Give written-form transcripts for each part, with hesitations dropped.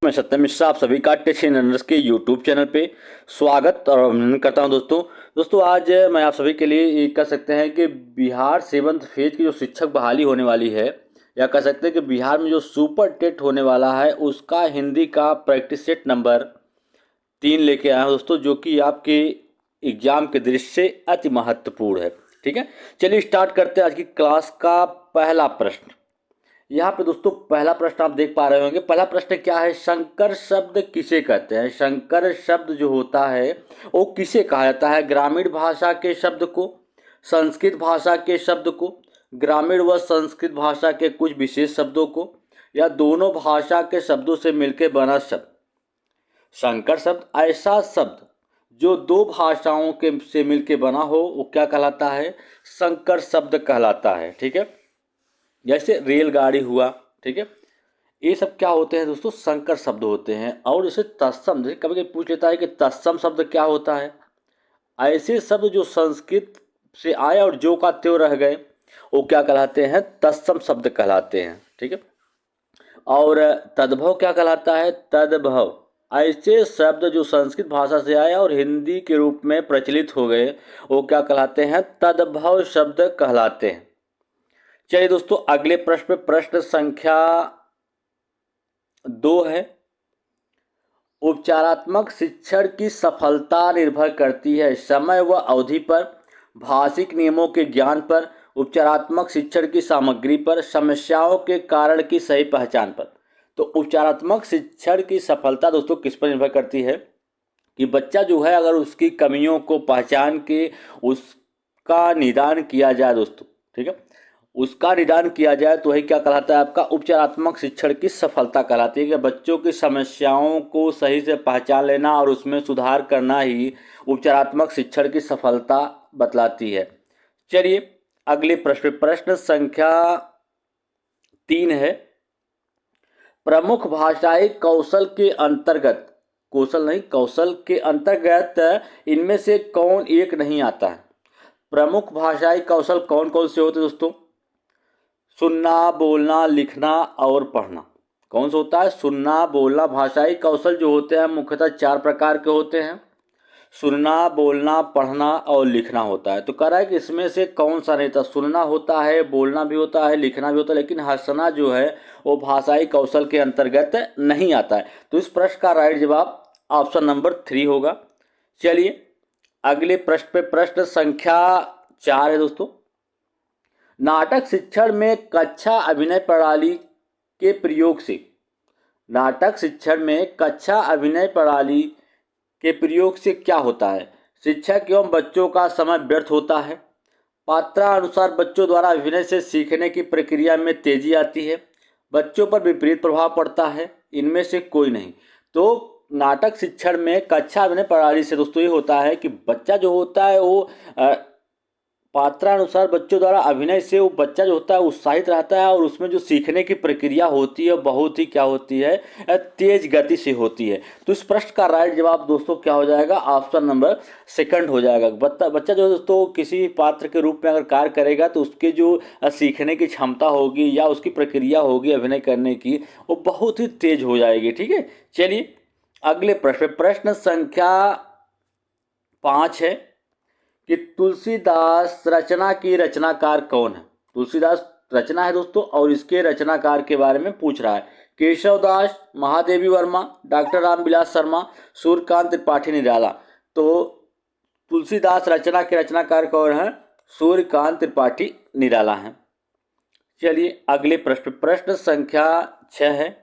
मैं सत्यम मिश्रा आप सभी का टेक्स्ट लर्नर्स के यूट्यूब चैनल पे स्वागत और अभिनंदन करता हूं। दोस्तों आज मैं आप सभी के लिए ये कह सकते हैं कि बिहार 7th फेज की जो शिक्षक बहाली होने वाली है, या कह सकते हैं कि बिहार में जो सुपर टेट होने वाला है उसका हिंदी का प्रैक्टिस सेट नंबर 3 लेके आया हूं दोस्तों, जो कि आपके एग्जाम के दृष्टि से अति महत्वपूर्ण है। ठीक है, चलिए स्टार्ट करते हैं आज की क्लास का पहला प्रश्न। यहाँ पे दोस्तों पहला प्रश्न आप देख पा रहे होंगे। पहला प्रश्न क्या है, संकर शब्द किसे कहते हैं? संकर शब्द जो होता है वो किसे कहा जाता है? ग्रामीण भाषा के शब्द को, संस्कृत भाषा के शब्द को, ग्रामीण व संस्कृत भाषा के कुछ विशेष शब्दों को, या दोनों भाषा के शब्दों से मिलकर बना शब्द? संकर शब्द ऐसा शब्द जो दो भाषाओं के से मिलकर बना हो वो क्या कहलाता है? संकर शब्द कहलाता है। ठीक है, जैसे रेलगाड़ी हुआ। ठीक है, ये सब क्या होते हैं दोस्तों? संकर शब्द होते हैं। और जैसे तत्सम, जैसे कभी कभी पूछ लेता है कि तत्सम शब्द क्या होता है? ऐसे शब्द जो संस्कृत से आए और जो का त्यों रह गए वो क्या कहलाते हैं? तत्सम शब्द कहलाते हैं। ठीक है, और तद्भव क्या कहलाता है? तद्भव ऐसे शब्द जो संस्कृत भाषा से आए और हिंदी के रूप में प्रचलित हो गए वो क्या कहलाते हैं? तद्भव शब्द कहलाते हैं। चलिए दोस्तों अगले प्रश्न पे, प्रश्न संख्या 2 है। उपचारात्मक शिक्षण की सफलता निर्भर करती है समय व अवधि पर, भाषिक नियमों के ज्ञान पर, उपचारात्मक शिक्षण की सामग्री पर, समस्याओं के कारण की सही पहचान पर। तो उपचारात्मक शिक्षण की सफलता दोस्तों किस पर निर्भर करती है? कि बच्चा जो है अगर उसकी कमियों को पहचान के उसका निदान किया जाए दोस्तों, ठीक है, उसका निदान किया जाए तो वही क्या कहलाता है? आपका उपचारात्मक शिक्षण की सफलता कहलाती है। कि बच्चों की समस्याओं को सही से पहचान लेना और उसमें सुधार करना ही उपचारात्मक शिक्षण की सफलता बतलाती है। चलिए अगले प्रश्न, प्रश्न संख्या 3 है। प्रमुख भाषाई कौशल के अंतर्गत, कौशल नहीं कौशल के अंतर्गत इनमें से कौन एक नहीं आता है? प्रमुख भाषाई कौशल कौन कौन से होते हैं दोस्तों? सुनना, बोलना, लिखना और पढ़ना। कौन सा होता है? सुनना, बोलना। भाषाई कौशल जो होते हैं मुख्यतः 4 प्रकार के होते हैं। सुनना, बोलना, पढ़ना और लिखना होता है। तो कह रहा है कि इसमें से कौन सा नहीं था? सुनना होता है, बोलना भी होता है, लिखना भी होता है, लेकिन हंसना जो है वो भाषाई कौशल के अंतर्गत नहीं आता है। तो इस प्रश्न का राइट जवाब ऑप्शन नंबर 3 होगा। चलिए अगले प्रश्न पे, प्रश्न संख्या 4 है दोस्तों। नाटक शिक्षण में कक्षा अभिनय प्रणाली के प्रयोग से, नाटक शिक्षण में कक्षा अभिनय प्रणाली के प्रयोग से क्या होता है? शिक्षक एवं बच्चों का समय व्यर्थ होता है, पात्रानुसार बच्चों द्वारा अभिनय से सीखने की प्रक्रिया में तेजी आती है, बच्चों पर विपरीत प्रभाव पड़ता है, इनमें से कोई नहीं। तो नाटक शिक्षण में कक्षा अभिनय प्रणाली से दोस्तों ये होता है कि बच्चा जो होता है वो पात्रानुसार बच्चों द्वारा अभिनय से वो बच्चा जो होता है उत्साहित रहता है और उसमें जो सीखने की प्रक्रिया होती है बहुत ही क्या होती है? तेज गति से होती है। तो इस प्रश्न का राइट जवाब दोस्तों क्या हो जाएगा? ऑप्शन नंबर 2 हो जाएगा। बच्चा जो दोस्तों किसी पात्र के रूप में अगर कार्य करेगा तो उसके जो सीखने की क्षमता होगी या उसकी प्रक्रिया होगी अभिनय करने की वो बहुत ही तेज हो जाएगी। ठीक है, चलिए अगले प्रश्न, प्रश्न संख्या 5 है कि तुलसीदास रचना की रचनाकार कौन है? तुलसीदास रचना है दोस्तों और इसके रचनाकार के बारे में पूछ रहा है। केशवदास, महादेवी वर्मा, डॉक्टर रामविलास शर्मा, सूर्यकांत त्रिपाठी निराला। तो तुलसीदास रचना के रचनाकार कौन है? सूर्यकांत त्रिपाठी निराला है। चलिए अगले प्रश्न, प्रश्न संख्या 6 है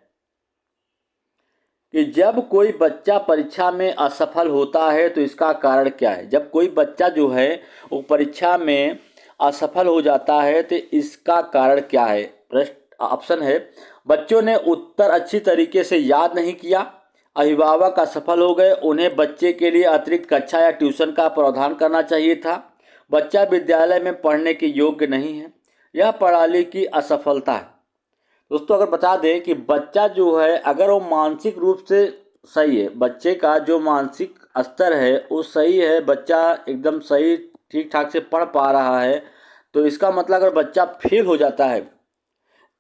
कि जब कोई बच्चा परीक्षा में असफल होता है तो इसका कारण क्या है? जब कोई बच्चा जो है वो परीक्षा में असफल हो जाता है तो इसका कारण क्या है? प्रश्न ऑप्शन है, बच्चों ने उत्तर अच्छी तरीके से याद नहीं किया, अभिभावक असफल हो गए, उन्हें बच्चे के लिए अतिरिक्त कक्षा या ट्यूशन का प्रावधान करना चाहिए था, बच्चा विद्यालय में पढ़ने के योग्य नहीं है, यह प्रणाली की असफलता है। दोस्तों अगर बता दें कि बच्चा जो है अगर वो मानसिक रूप से सही है, बच्चे का जो मानसिक स्तर है वो सही है, बच्चा एकदम सही ठीक ठाक से पढ़ पा रहा है, तो इसका मतलब अगर बच्चा फेल हो जाता है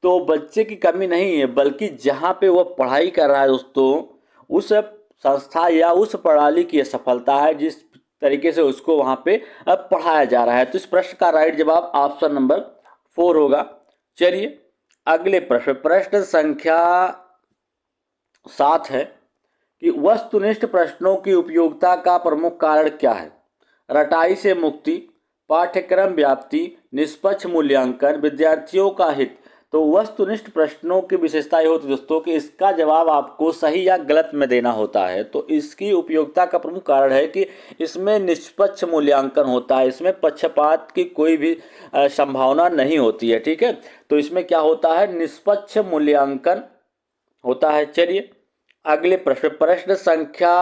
तो बच्चे की कमी नहीं है, बल्कि जहाँ पे वह पढ़ाई कर रहा है दोस्तों, उस संस्था या उस प्रणाली की सफलता है जिस तरीके से उसको वहाँ पे अब पढ़ाया जा रहा है। तो इस प्रश्न का राइट जवाब ऑप्शन नंबर 4 होगा। चलिए अगले प्रश्न, प्रश्न संख्या 7 है कि वस्तुनिष्ठ प्रश्नों की उपयोगिता का प्रमुख कारण क्या है? रटाई से मुक्ति, पाठ्यक्रम व्याप्ति, निष्पक्ष मूल्यांकन, विद्यार्थियों का हित। तो वस्तुनिष्ठ प्रश्नों की विशेषता ये होती है दोस्तों कि इसका जवाब आपको सही या गलत में देना होता है। तो इसकी उपयोगिता का प्रमुख कारण है कि इसमें निष्पक्ष मूल्यांकन होता है, इसमें पक्षपात की कोई भी संभावना नहीं होती है। ठीक है, तो इसमें क्या होता है, निष्पक्ष मूल्यांकन होता है। चलिए अगले प्रश्न, प्रश्न संख्या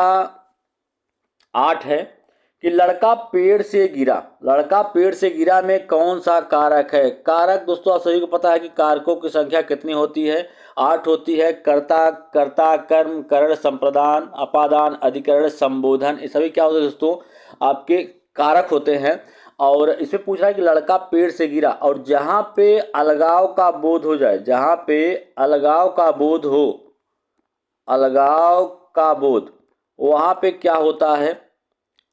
8 है कि लड़का पेड़ से गिरा, लड़का पेड़ से गिरा में कौन सा कारक है? कारक दोस्तों आप सभी को पता है कि कारकों की संख्या कितनी होती है, 8 होती है। कर्ता, कर्ता, कर्म, करण, संप्रदान, अपादान, अधिकरण, संबोधन, ये सभी क्या होते हैं दोस्तों, आपके कारक होते हैं। और इसमें पूछ रहा है कि लड़का पेड़ से गिरा, और जहाँ पे अलगाव का बोध हो जाए, जहाँ पे अलगाव का बोध हो, अलगाव का बोध, वहाँ पे क्या होता है,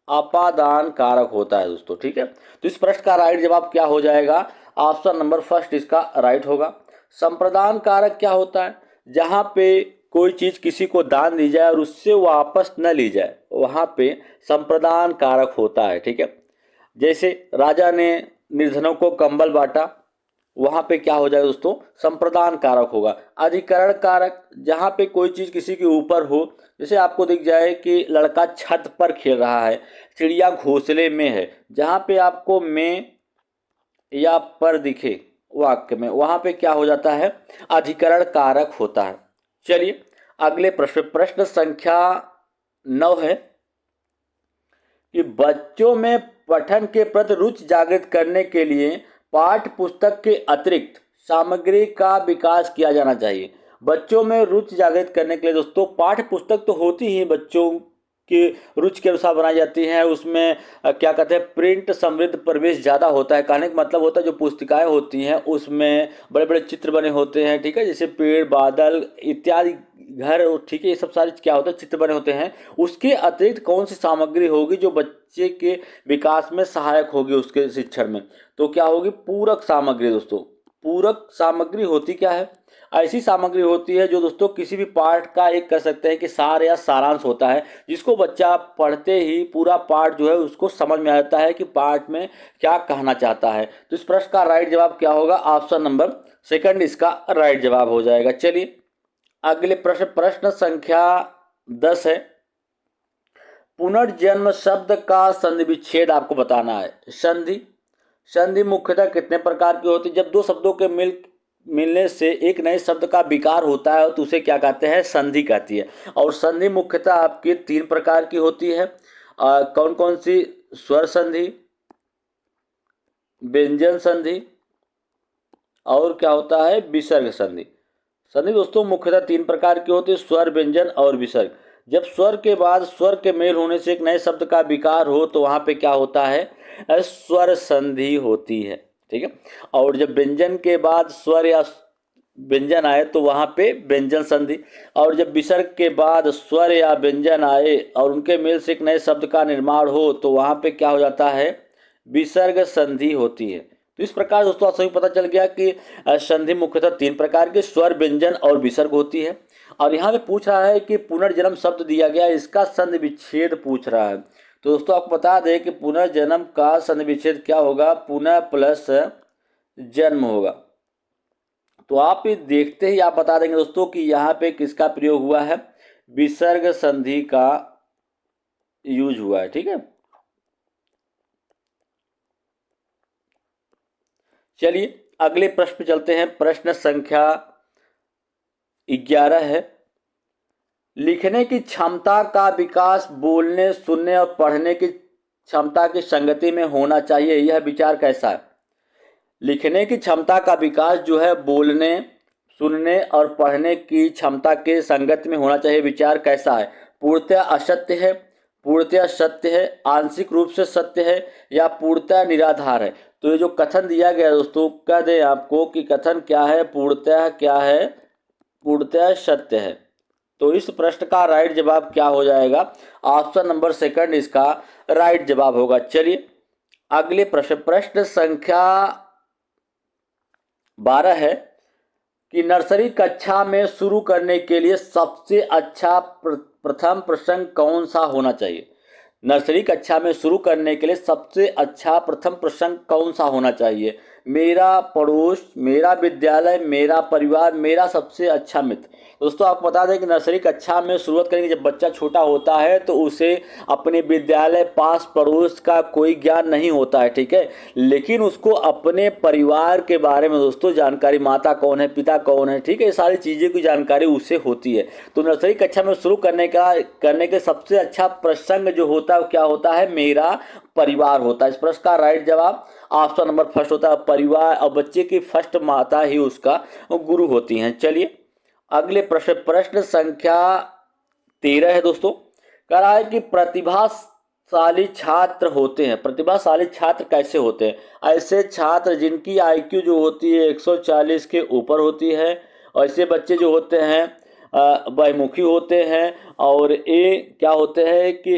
अपादान कारक होता है दोस्तों। ठीक है, तो इस प्रश्न का राइट जवाब क्या हो जाएगा, ऑप्शन नंबर फर्स्ट इसका राइट होगा। संप्रदान कारक क्या होता है, जहाँ पे कोई चीज किसी को दान दी जाए और उससे वापस न ली जाए, वहाँ पे संप्रदान कारक होता है। ठीक है, जैसे राजा ने निर्धनों को कंबल बांटा, वहाँ पे क्या हो जाएगा दोस्तों, संप्रदान कारक होगा। अधिकरण कारक, जहाँ पे कोई चीज़ किसी के ऊपर हो, जैसे आपको दिख जाए कि लड़का छत पर खेल रहा है, चिड़िया घोंसले में है, जहाँ पे आपको में या पर दिखे वाक्य में, वहाँ पे क्या हो जाता है, अधिकरण कारक होता है। चलिए अगले प्रश्न, प्रश्न संख्या 9 है कि बच्चों में पठन के प्रति रुचि जागृत करने के लिए पाठ्य पुस्तक के अतिरिक्त सामग्री का विकास किया जाना चाहिए। बच्चों में रुचि जागृत करने के लिए दोस्तों पाठ्य पुस्तक तो होती ही बच्चों की रुचि के अनुसार बनाई जाती हैं, उसमें क्या कहते हैं, प्रिंट समृद्ध प्रवेश ज़्यादा होता है। कहने का मतलब होता है जो पुस्तिकाएं होती हैं उसमें बड़े बड़े चित्र बने होते हैं। ठीक है, जैसे पेड़, बादल इत्यादि, घर, ठीक है, ये सब सारे क्या होता है, चित्र बने होते हैं। उसके अतिरिक्त कौन सी सामग्री होगी जो बच्चे के विकास में सहायक होगी उसके शिक्षण में, तो क्या होगी, पूरक सामग्री दोस्तों। पूरक सामग्री होती क्या है, ऐसी सामग्री होती है जो दोस्तों किसी भी पाठ का एक कह सकते हैं कि सार या सारांश होता है, जिसको बच्चा पढ़ते ही पूरा पाठ जो है उसको समझ में आ जाता है कि पाठ में क्या कहना चाहता है। तो इस प्रश्न का राइट जवाब क्या होगा, ऑप्शन नंबर सेकंड इसका राइट जवाब हो जाएगा। चलिए अगले प्रश्न, प्रश्न संख्या 10 है, पुनर्जन्म शब्द का संधि विच्छेद आपको बताना है। संधि, संधि मुख्यतः कितने प्रकार की होती है, जब दो शब्दों के मिलने से एक नए शब्द का विकार होता है तो उसे क्या कहते हैं, संधि कहती है। और संधि मुख्यतः आपकी 3 प्रकार की होती है। कौन कौन सी, स्वर संधि, व्यंजन संधि, और क्या होता है, विसर्ग संधि। संधि दोस्तों मुख्यतः 3 प्रकार की होती है, स्वर, व्यंजन और विसर्ग। जब स्वर के बाद स्वर के मेल होने से एक नए शब्द का विकार हो तो वहाँ पे क्या होता है, स्वर संधि होती है। ठीक है, और जब व्यंजन के बाद स्वर या व्यंजन आए तो वहाँ पे व्यंजन संधि, और जब विसर्ग के बाद स्वर या व्यंजन आए और उनके मेल से एक नए शब्द का निर्माण हो तो वहाँ पे क्या हो जाता है, विसर्ग संधि होती है। तो इस प्रकार दोस्तों सभी पता चल गया कि संधि मुख्यतः 3 प्रकार के, स्वर, व्यंजन और विसर्ग होती है। और यहाँ पे पूछ रहा है कि पुनर्जन्म शब्द दिया गया, इसका संधि विच्छेद पूछ रहा है। तो दोस्तों आपको बता दें कि पुनर्जन्म का संधि विच्छेद क्या होगा, पुनः प्लस जन्म होगा। तो आप देखते ही आप बता देंगे दोस्तों कि यहाँ पे किसका प्रयोग हुआ है, विसर्ग संधि का यूज हुआ है। ठीक है, चलिए अगले प्रश्न पे चलते हैं। प्रश्न संख्या 11 है, लिखने की क्षमता का विकास बोलने, सुनने और पढ़ने की क्षमता की संगति में होना चाहिए, यह विचार कैसा है? लिखने की क्षमता का विकास जो है बोलने, सुनने और पढ़ने की क्षमता के संगति में होना चाहिए, विचार कैसा है? पूर्णतः असत्य है, पूर्णतः सत्य है, आंशिक रूप से सत्य है, या पूर्णतः निराधार है? तो ये जो कथन दिया गया दोस्तों, कह दें आपको कि कथन क्या है, पूर्णतः क्या है, पूर्णतः सत्य है। तो इस प्रश्न का राइट जवाब क्या हो जाएगा? ऑप्शन नंबर सेकंड इसका राइट जवाब होगा। चलिए अगले प्रश्न संख्या 12 है कि नर्सरी कक्षा में शुरू करने के लिए सबसे अच्छा प्रथम प्रसंग कौन सा होना चाहिए? नर्सरी कक्षा में शुरू करने के लिए सबसे अच्छा प्रथम प्रसंग कौन सा होना चाहिए? मेरा पड़ोस, मेरा विद्यालय, मेरा परिवार, मेरा सबसे अच्छा मित्र। दोस्तों आपको बता दें कि नर्सरी कक्षा में शुरुआत करेंगे, जब बच्चा छोटा होता है तो उसे अपने विद्यालय, पास पड़ोस का कोई ज्ञान नहीं होता है, ठीक है, लेकिन उसको अपने परिवार के बारे में दोस्तों जानकारी, माता कौन है, पिता कौन है, ठीक है, ये सारी चीज़ें की जानकारी उसे होती है। तो नर्सरी कक्षा में शुरू करने के सबसे अच्छा प्रसंग जो होता है क्या होता है? मेरा परिवार होता है। इस प्रश्न का राइट जवाब ऑप्शन नंबर फर्स्ट होता है, परिवार। और बच्चे की फर्स्ट माता ही उसका गुरु होती हैं। चलिए अगले प्रश्न संख्या 13 है दोस्तों। कह रहा है कि प्रतिभाशाली छात्र होते हैं, प्रतिभाशाली छात्र कैसे होते हैं? ऐसे छात्र जिनकी आईक्यू जो होती है 140 के ऊपर होती है, और ऐसे बच्चे जो होते हैं बहुमुखी होते हैं, और ये क्या होते हैं कि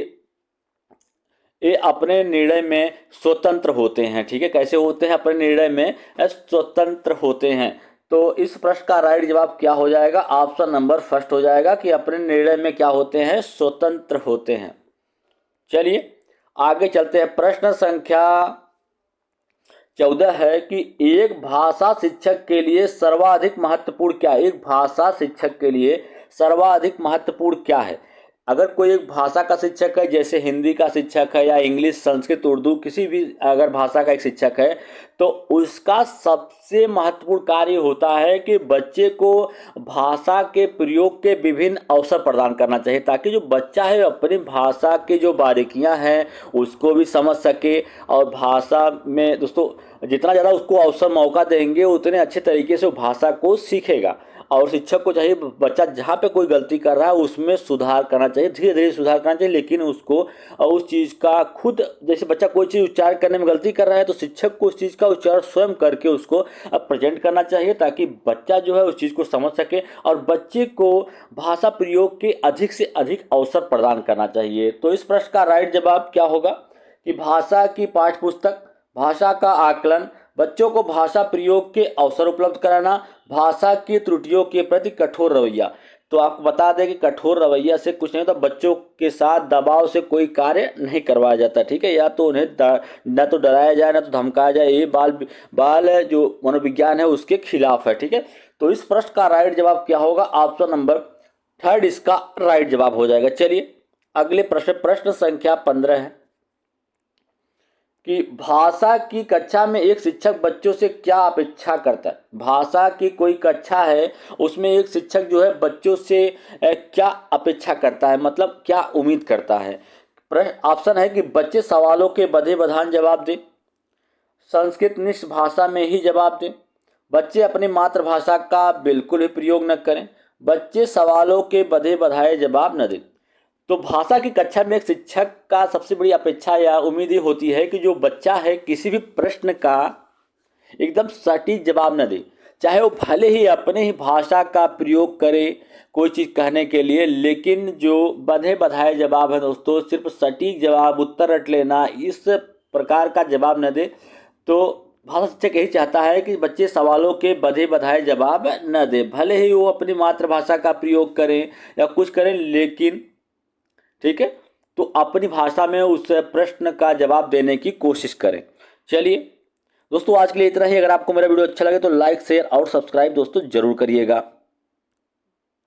ये अपने निर्णय में स्वतंत्र होते हैं, ठीक है, कैसे होते हैं? अपने निर्णय में स्वतंत्र होते हैं। तो इस प्रश्न का राइट जवाब क्या हो जाएगा? ऑप्शन नंबर फर्स्ट हो जाएगा कि अपने निर्णय में क्या होते हैं? स्वतंत्र होते हैं। चलिए आगे चलते हैं। प्रश्न संख्या 14 है कि एक भाषा शिक्षक के लिए सर्वाधिक महत्वपूर्ण क्या है? एक भाषा शिक्षक के लिए सर्वाधिक महत्वपूर्ण क्या है? अगर कोई एक भाषा का शिक्षक है, जैसे हिंदी का शिक्षक है या इंग्लिश, संस्कृत, उर्दू, किसी भी अगर भाषा का एक शिक्षक है, तो उसका सबसे महत्वपूर्ण कार्य होता है कि बच्चे को भाषा के प्रयोग के विभिन्न अवसर प्रदान करना चाहिए, ताकि जो बच्चा है अपनी भाषा की जो बारीकियां हैं उसको भी समझ सके। और भाषा में दोस्तों जितना ज़्यादा उसको अवसर मौका देंगे उतने अच्छे तरीके से वो भाषा को सीखेगा। और शिक्षक को चाहिए बच्चा जहाँ पे कोई गलती कर रहा है उसमें सुधार करना चाहिए, धीरे धीरे सुधार करना चाहिए, लेकिन उसको उस चीज़ का खुद, जैसे बच्चा कोई चीज़ उच्चारण करने में गलती कर रहा है तो शिक्षक को उस चीज़ का उच्चारण स्वयं करके उसको प्रेजेंट करना चाहिए, ताकि बच्चा जो है उस चीज़ को समझ सके और बच्चे को भाषा प्रयोग के अधिक से अधिक अवसर प्रदान करना चाहिए। तो इस प्रश्न का राइट जवाब क्या होगा कि भाषा की पाठ्यपुस्तक, भाषा का आकलन, बच्चों को भाषा प्रयोग के अवसर उपलब्ध कराना, भाषा की त्रुटियों के प्रति कठोर रवैया। तो आपको बता दें कि कठोर रवैया से कुछ नहीं होता, बच्चों के साथ दबाव से कोई कार्य नहीं करवाया जाता, ठीक है, या तो उन्हें न तो डराया जाए न तो धमकाया जाए, ये बाल जो मनोविज्ञान है उसके खिलाफ है, ठीक है। तो इस प्रश्न का राइट जवाब क्या होगा? ऑप्शन नंबर थर्ड इसका राइट जवाब हो जाएगा। चलिए अगले प्रश्न संख्या 15 है कि भाषा की कक्षा में एक शिक्षक बच्चों से क्या अपेक्षा करता है? भाषा की कोई कक्षा है उसमें एक शिक्षक जो है बच्चों से क्या अपेक्षा करता है, मतलब क्या उम्मीद करता है? ऑप्शन है कि बच्चे सवालों के बधे बधान जवाब दें, संस्कृत निष्ठ भाषा में ही जवाब दें, बच्चे अपनी मातृभाषा का बिल्कुल भी प्रयोग न करें, बच्चे सवालों के बधे बधाए जवाब न दें। तो भाषा की कक्षा में एक शिक्षक का सबसे बड़ी अपेक्षा या उम्मीद ये होती है कि जो बच्चा है किसी भी प्रश्न का एकदम सटीक जवाब न दे, चाहे वो भले ही अपने ही भाषा का प्रयोग करे कोई चीज़ कहने के लिए, लेकिन जो बधे बधाए जवाब है दोस्तों, सिर्फ सटीक जवाब, उत्तर रट लेना, इस प्रकार का जवाब न दे। तो भाषा शिक्षक यही चाहता है कि बच्चे सवालों के बधे बधाए जवाब न दे, भले ही वो अपनी मातृभाषा का प्रयोग करें या कुछ करें, लेकिन ठीक है, तो अपनी भाषा में उस प्रश्न का जवाब देने की कोशिश करें। चलिए दोस्तों आज के लिए इतना ही। अगर आपको मेरा वीडियो अच्छा लगे तो लाइक, शेयर और सब्सक्राइब दोस्तों जरूर करिएगा।